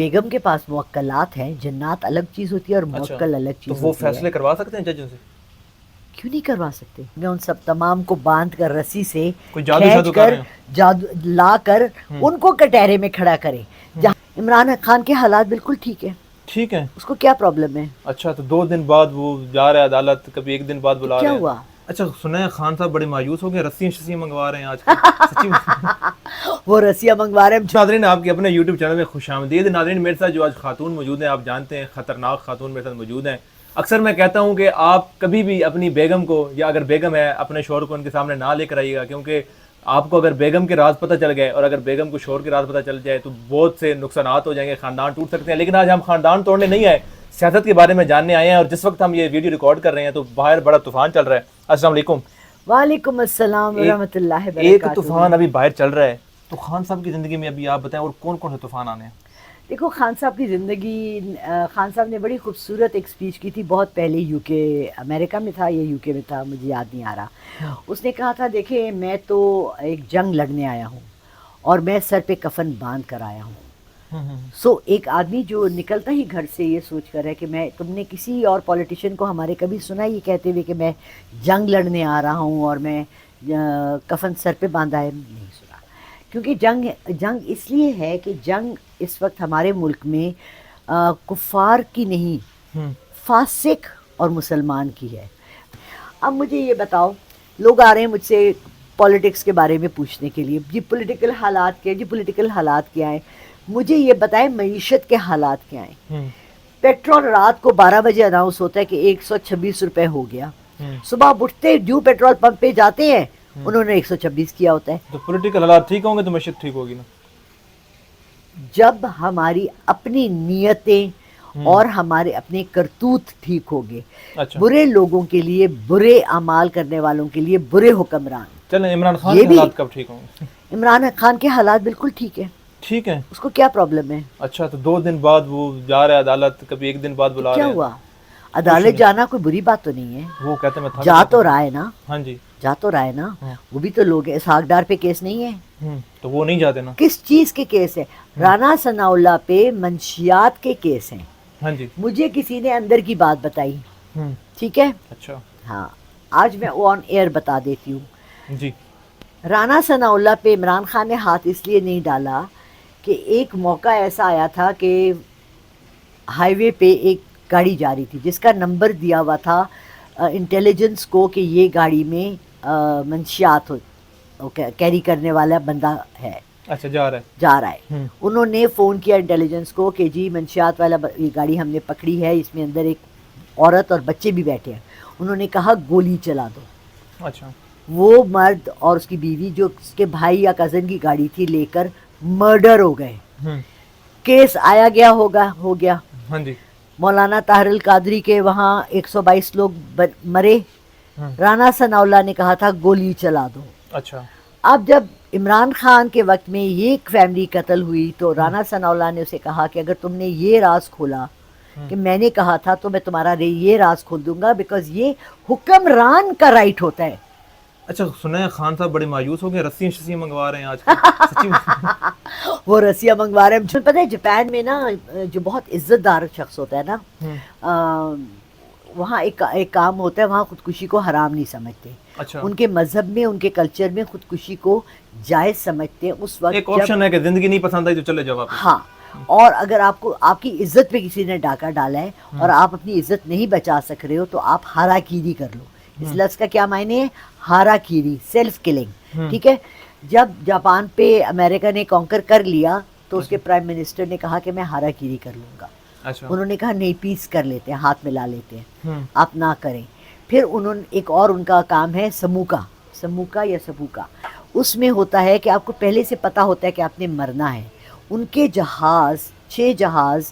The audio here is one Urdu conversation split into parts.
بیگم کے پاس موکلات ہیں، جنات الگ چیز ہوتی ہے اور موکل الگ چیز تو ہوتی ہے. وہ فیصلے کروا سکتے ہیں ججوں سے؟ کیوں نہیں کروا سکتے؟ میں ان سب تمام کو باندھ کر رسی سے کوئی جادو کھینچ شادو کر کر رہے ہیں؟ جادو لا کر ان کو کٹہرے میں کھڑا کرے. جہاں عمران خان کے حالات بالکل ٹھیک ہے، ٹھیک ہے. اس کو کیا پرابلم ہے؟ اچھا تو 2 دن بعد وہ جا رہا ہے عدالت، کبھی 1 دن بعد تو بلا کیا رہے ہیں. ہوا؟ اچھا سنا ہے خان صاحب بڑے مایوس ہو گئے، رسیاں شسیاں منگوا رہے ہیں آج کل. سچی وہ رسیاں منگوا رہے ہیں. ناظرین آپ کے اپنے یوٹیوب چینل میں خوش آمدید. ناظرین میرے ساتھ جو آج خاتون موجود ہیں آپ جانتے ہیں خطرناک خاتون میرے ساتھ موجود ہیں. اکثر میں کہتا ہوں کہ آپ کبھی بھی اپنی بیگم کو، یا اگر بیگم ہے اپنے شوہر کو ان کے سامنے نہ لے کر آئیے گا، کیونکہ آپ کو اگر بیگم کے راز پتہ چل گئے اور اگر بیگم کو شوہر کے راز پتہ چل جائے تو بہت سے نقصانات ہو جائیں گے، خاندان ٹوٹ سکتے ہیں. لیکن آج ہم خاندان توڑنے نہیں آئے، سیاست کے بارے میں جاننے آئے ہیں. اور جس وقت ہم یہ ویڈیو ریکارڈ کر رہے ہیں تو باہر بڑا طوفان چل رہا ہے. السلام علیکم. وعلیکم السلام ورحمۃ اللہ ایک وبرکاتہ. طوفان ابھی باہر چل رہا ہے، تو خان صاحب کی زندگی میں ابھی آپ بتائیں اور کون کون سے طوفان آنے ہیں؟ دیکھو خان صاحب کی زندگی، خان صاحب نے بڑی خوبصورت ایک سپیچ کی تھی بہت پہلے، یو کے امریکہ میں تھا یا یو کے میں تھا مجھے یاد نہیں آ رہا. اس نے کہا تھا دیکھیں میں تو ایک جنگ لڑنے آیا ہوں اور میں سر پہ کفن باندھ کر آیا ہوں. سو ایک آدمی جو نکلتا ہی گھر سے یہ سوچ کر ہے کہ میں، تم نے کسی اور پولیٹیشین کو ہمارے کبھی سنا یہ کہتے ہوئے کہ میں جنگ لڑنے آ رہا ہوں اور میں کفن سر پہ باندھا ہے؟ نہیں سنا. کیونکہ جنگ اس لیے ہے کہ جنگ اس وقت ہمارے ملک میں کفار کی نہیں، فاسق اور مسلمان کی ہے. اب مجھے یہ بتاؤ، لوگ آ رہے ہیں مجھ سے پولیٹکس کے بارے میں پوچھنے کے لیے، جی پولیٹیکل حالات کیا، جی پولیٹیکل حالات کیا ہیں. مجھے یہ بتائیں معیشت کے حالات کیا ہیں. پیٹرول رات کو 12 بجے اناؤنس ہوتا ہے کہ 126 روپے ہو گیا، صبح اٹھتے جو پیٹرول پمپ پہ جاتے ہیں انہوں نے 126 کیا ہوتا ہے. تو پولیٹیکل حالات ٹھیک ہوں گے تو معیشت ٹھیک ہوگی نا. جب ہماری اپنی نیتیں اور ہمارے اپنے کرتوت ٹھیک ہوگے. برے لوگوں کے لیے، برے اعمال کرنے والوں کے لیے برے حکمران. چلیں عمران خان کے حالات کب ٹھیک ہوں گے؟ عمران خان کے حالات بالکل ٹھیک ہے. ٹھیک ہے، اس کو کیا پرابلم ہے؟ اچھا تو 2 دن بعد وہ جا رہا ہے عدالت، کبھی 1 دن بعد بلا کیا رہے ہیں. ہوا؟ عدالت جانا کوئی بری بات تو نہیں ہے. وہ کہتے ہیں میں جا تو رہا ہے نا. ہاں جی جا تو رہا ہے نا. وہ بھی تو لوگ ہیں. اسحاق ڈار پہ کیس نہیں ہے؟ تو وہ نہیں جاتے نا. کس چیز کے کیس ہے؟ رانا ثناء اللہ پہ منشیات کے کیس ہیں. ہاں جی مجھے کسی نے اندر کی بات بتائی، ٹھیک ہے؟ اچھا ہاں آج میں آن ایئر بتا دیتی ہوں. جی. رانا ثناء اللہ پہ عمران خان نے ہاتھ اس لیے نہیں ڈالا کہ ایک موقع ایسا آیا تھا کہ ہائی وے پہ ایک گاڑی جا رہی تھی جس کا نمبر دیا ہوا تھا انٹیلیجنس کو کہ یہ گاڑی میں منشیات کیری کرنے والا بندہ ہے. اچھا جا رہا ہے. انہوں نے فون کیا انٹیلیجنس کو کہ جی منشیات والا یہ گاڑی ہم نے پکڑی ہے، اس میں اندر ایک عورت اور بچے بھی بیٹھے ہیں. انہوں نے کہا گولی چلا دو. اچھا. وہ مرد اور اس کی بیوی جو اس کے بھائی یا کزن کی گاڑی تھی لے کر مرڈر ہو گئے. کیس آیا گیا ہو گیا. ہاں جی. مولانا طاہر القادری کے وہاں 122 لوگ مرے. رانا ثناء اللہ نے کہا تھا گولی چلا دو. اچھا. اب جب عمران خان کے وقت میں یہ فیملی قتل ہوئی تو رانا ثناء اللہ نے اسے کہا کہ اگر تم نے یہ راز کھولا کہ میں نے کہا تھا تو میں تمہارا یہ راز کھول دوں گا، بیکاز یہ حکمران کا رائٹ ہوتا ہے. اچھا سنا ہے خان صاحب بڑے مایوس ہو گئے، رسیاں شسیاں منگوا رہے ہیں آج کل. سچی وہ رسیاں منگوا رہے ہیں. پتہ ہے جاپان میں نا جو بہت عزت دار شخص ہوتا ہے نا، وہاں ایک کام ہوتا ہے، وہاں خودکشی کو حرام نہیں سمجھتے. اچھا. ان کے مذہب میں، ان کے کلچر میں خودکشی کو جائز سمجھتے ہیں. اس وقت ایک آپشن ہے کہ زندگی نہیں پسند آئی تو چلے جاؤ واپس. ہاں. اور اگر آپ کو آپ کی عزت پہ کسی نے ڈاکہ ڈالا ہے اور آپ اپنی عزت نہیں بچا سک رہے ہو تو آپ ہارا کیری کر لو. اس لفظ کا کیا معنی ہے؟ ہارا کیری، سیلف کلنگ. ٹھیک ہے. جب جاپان پہ امریکہ نے کانکر کر لیا تو اس کے پرائم منسٹر نے کہا کہ میں ہارا کیری کر لوں گا. انہوں نے کہا نہیں، پیس کر لیتے ہیں، ہاتھ ملا لیتے ہیں، آپ نہ کریں. پھر انہوں نے ایک اور ان کا کام ہے سموکا یا سبوکا. اس میں ہوتا ہے کہ آپ کو پہلے سے پتا ہوتا ہے کہ آپ نے مرنا ہے. ان کے جہاز 6 جہاز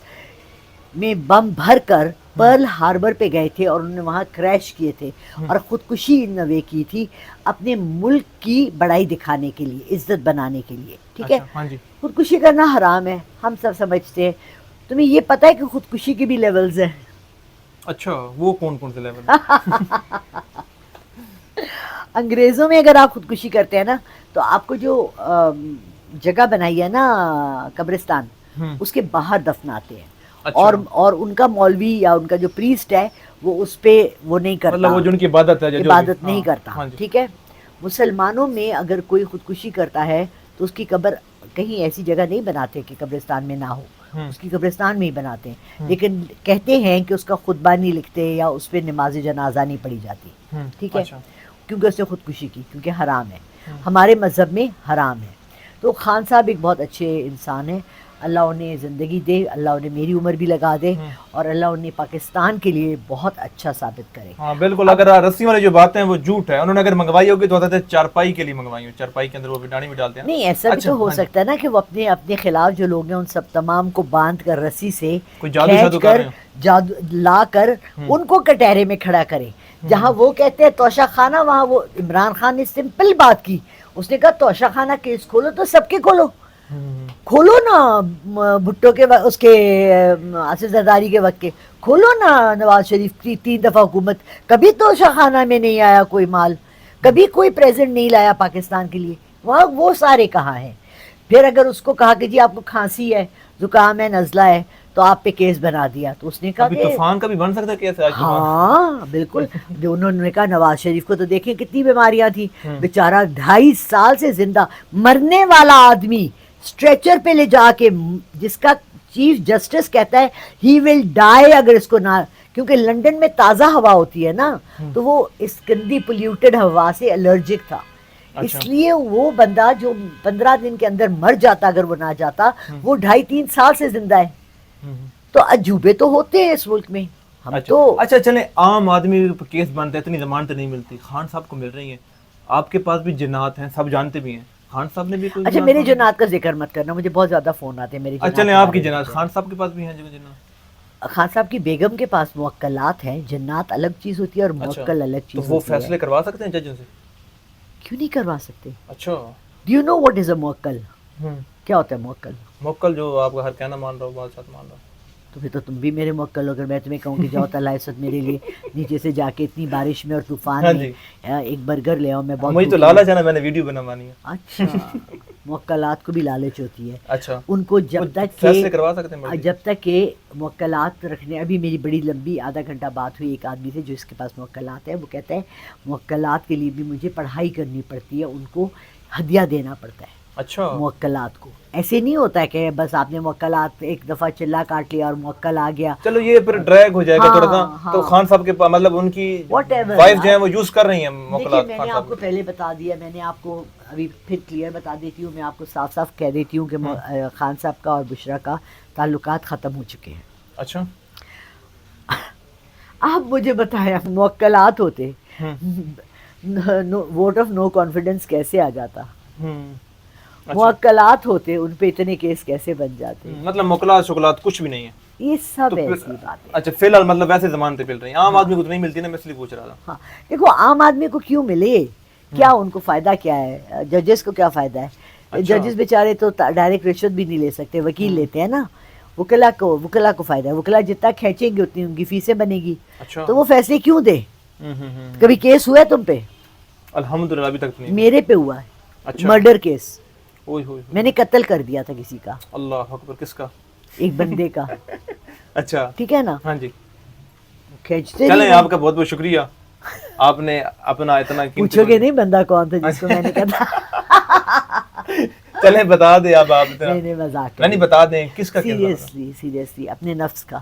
میں بم بھر کر پرل ہاربر پہ گئے تھے اور انہوں نے وہاں کریش کیے تھے اور خودکشی ان نوے کی تھی اپنے ملک کی بڑائی دکھانے کے لیے، عزت بنانے کے لیے. ٹھیک ہے. خودکشی کرنا حرام ہے، ہم سب سمجھتے ہیں. تمہیں یہ پتہ ہے کہ خودکشی کے بھی لیولز ہیں؟ اچھا وہ کون سے لیول؟ انگریزوں میں اگر آپ خودکشی کرتے ہیں نا تو آپ کو جو جگہ بنائی ہے نا قبرستان، اس کے باہر دفناتے ہیں، اور ان کا مولوی یا ان کا جو پریسٹ ہے وہ اس پہ وہ نہیں کرتا، مطلب وہ جو ان کی عبادت ہے، عبادت نہیں کرتا، ٹھیک ہے. مسلمانوں میں اگر کوئی خودکشی کرتا ہے تو اس کی قبر کہیں ایسی جگہ نہیں بناتے کہ قبرستان میں نہ ہو، اس کی قبرستان میں ہی بناتے ہیں، لیکن کہتے ہیں کہ اس کا خطبہ نہیں لکھتے یا اس پہ نماز جنازہ نہیں پڑھی جاتی، ٹھیک ہے، کیونکہ اس نے خودکشی کی، کیونکہ حرام ہے، ہمارے مذہب میں حرام ہے. تو خان صاحب ایک بہت اچھے انسان ہیں، اللہ انہیں زندگی دے، اللہ انہیں میری عمر بھی لگا دے، اور اللہ انہیں پاکستان کے لیے بہت اچھا ثابت کرے. ہاں بالکل، اگر رسی والی جو باتیں ہیں وہ جھوٹ ہے، انہوں نے اگر منگوائی ہوگی تو ہوتا ہے چارپائی کے لیے منگوائی ہو، چارپائی کے اندر وہ بٹانی بھی ڈالتے ہیں. نہیں ایسا بھی تو ہو سکتا ہے نا کہ وہ اپنے خلاف جو لوگ ہیں ان سب تمام کو باندھ کر رسی سے کھینچ کر جادو لا کر ان کو کٹہرے میں کھڑا کرے. جہاں وہ کہتے ہیں توشہ خانہ، وہاں وہ عمران خان نے سمپل بات کی، اس نے کہا توشہ خانہ کیس کھولو تو سب کے کھولو نا، بھٹو کے اس کے آصف زرداری کے وقت کے کھولو نا. نواز شریف کی 3 دفعہ حکومت، کبھی توشہ خانہ میں نہیں آیا کوئی مال، کبھی کوئی پریزنٹ نہیں لایا پاکستان کے لیے، وہاں وہ سارے کہاں ہیں. پھر اگر اس کو کہا کہ جی آپ کو کھانسی ہے، زکام ہے، نزلہ ہے، تو آپ پہ کیس بنا دیا، تو اس نے کہا کہ طوفان کا بھی بن سکتا ہے کیس. ہاں بالکل. جو انہوں نے کہا نواز شریف کو تو دیکھیں کتنی بیماریاں تھیں، بیچارہ 2.5 سال سے زندہ مرنے والا آدمی اسٹریچر پہ لے جا کے، جس کا چیف جسٹس کہتا ہے ہی ول ڈائی اگر اس کو نہ، کیونکہ لنڈن میں تازہ ہوا ہوتی ہے نا، تو وہ اس گندی پولیوٹڈ ہوا سے الرجک تھا، اس لیے وہ بندہ جو 15 دن کے اندر مر جاتا اگر وہ نہ جاتا، وہ 2.5-3 سال سے زندہ ہے. تو عجوبے تو ہوتے ہیں اس ملک میں. ہم تو اچھا چلیں، عام آدمی کیس بنتا ہے، اتنی ضمانت نہیں ملتی، خان صاحب کو مل رہی ہیں، آپ کے پاس بھی جنات ہیں، سب جانتے بھی ہیں، خان صاحب نے بھی کوئی. اچھا میرے جنات کا ذکر مت کرنا، مجھے بہت زیادہ فون آتے ہیں میرے جنات. چلیں آپ کی جنات، خان صاحب کے پاس بھی ہیں جنات؟ خان صاحب کی بیگم کے پاس موکلات ہیں، جنات الگ چیز ہوتی ہے اور موکل الگ چیز ہوتی ہے. تو وہ فیصلے کروا سکتے ہیں ججوں سے؟ کیوں نہیں کروا سکتے؟ اچھا. Do you know what is a موکل؟ کیا ہوتا ہے موکل؟ موکل جو آپ کا ہر کہنا مان رہا ہو، بات ساتھ مان رہا ہو. تو پھر تو تم بھی میرے موکل ہو. اگر میں تمہیں کہوں کہ جاؤ تعالیٰ عزت میرے لیے نیچے سے جا کے اتنی بارش میں اور طوفان میں ایک برگر لے آؤ، میں بہت مجھے تو لالچ ہے نا، میں نے ویڈیو بنوانی ہے. اچھا موکلات کو بھی لالچ ہوتی ہے. اچھا ان کو جب تک فیصلے کروا سکتے ہیں، جب تک کہ موکلات رکھنے. ابھی میری بڑی لمبی آدھا گھنٹہ بات ہوئی ایک آدمی سے جو اس کے پاس موکلات ہے، وہ کہتا ہے موکلات کے لیے بھی مجھے پڑھائی کرنی پڑتی ہے، ان کو ہدیہ دینا پڑتا ہے. اچھا موکلات کو ایسے نہیں ہوتا ہے کہ بس آپ نے موکلات ایک دفعہ چلا کاٹ لیا اور موکل آ گیا. چلو یہ پھر ڈریگ ہو جائے گا تھوڑا سا. تو خان صاحب کے مطلب ان کی وائف جو ہیں وہ یوز کر رہی ہیں موکلات. میں نے آپ کو پہلے بتا دیا، میں نے آپ کو ابھی پھر کلیئر بتا دیتی ہوں، میں آپ کو صاف صاف کہہ دیتی ہوں کہ خان صاحب کا اور بشرا کا تعلقات ختم ہو چکے ہیں. اچھا آپ مجھے بتائیں، موکلات ہوتے ووٹ آف نو کانفیڈنس کیسے آ جاتا؟ موکلات ہوتے ان پہ اتنے کیس کیسے بن جاتے؟ مطلب موکلات شکلات کچھ بھی نہیں ہے، یہ سب ایسی بات ہے. اچھا فی الحال مطلب ویسے ضمانتیں مل رہی ہیں، عام آدمی کو تو نہیں ملتی نا، میں اس لیے پوچھ رہا تھا. ہاں دیکھو عام آدمی کو کیوں ملے، کیا ان کو فائدہ کیا ہے؟ ججز کو کیا فائدہ ہے؟ ججز بیچارے تو ڈائریکٹ رشوت بھی نہیں لے سکتے، وکیل لیتے ہیں نا. وکلا کو فائدہ ہے، وکلا جتنا کھینچیں گے اتنی ان کی فیسیں بنے گی. تو وہ فیصلے کیوں دے؟ کبھی کیس ہوا ہے تم پہ؟ الحمدللہ ابھی تک نہیں. میرے پہ ہوا ہے مرڈر کیس، میں نے قتل کر دیا تھا کسی کا. اللہ اکبر. کس کا؟ ایک بندے کا. اچھا ٹھیک ہے نا. ہاں جی کھینچتے چلیں، آپ کا بہت بہت شکریہ، آپ نے اپنا اتنا پوچھو گے نہیں بندہ کون تھا جس کو میں نے کہا. چلیں بتا دیں آپ. نہیں مذاق نہیں بتا دیں کس کا؟ سیریسلی اپنے نفس کا.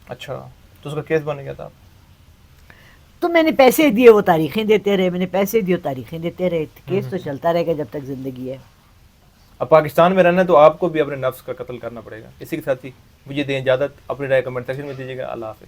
اچھا تو اس کا کیس بن گیا تھا؟ تو میں نے پیسے دیے، وہ تاریخیں دیتے رہے، میں نے پیسے دیے تاریخیں دیتے رہے، کیس تو چلتا رہے گا جب تک زندگی ہے. اب پاکستان میں رہنا ہے تو آپ کو بھی اپنے نفس کا قتل کرنا پڑے گا. اسی کے ساتھ ہی مجھے دیں اجازت، اپنی رائے کمنٹ سیکشن میں دیجیے گا. اللہ حافظ.